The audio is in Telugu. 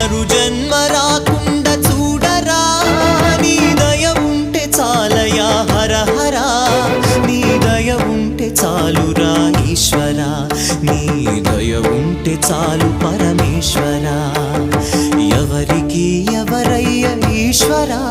జన్మ రాకుండా చూడరా నీ దయ ఉంటే చాలయా హర హర నీ దయ ఉంటే చాలురా ఈశ్వరా నీ దయ ఉంటే చాలు పరమేశ్వరా ఎవరికి ఎవరయ్య ఈశ్వరా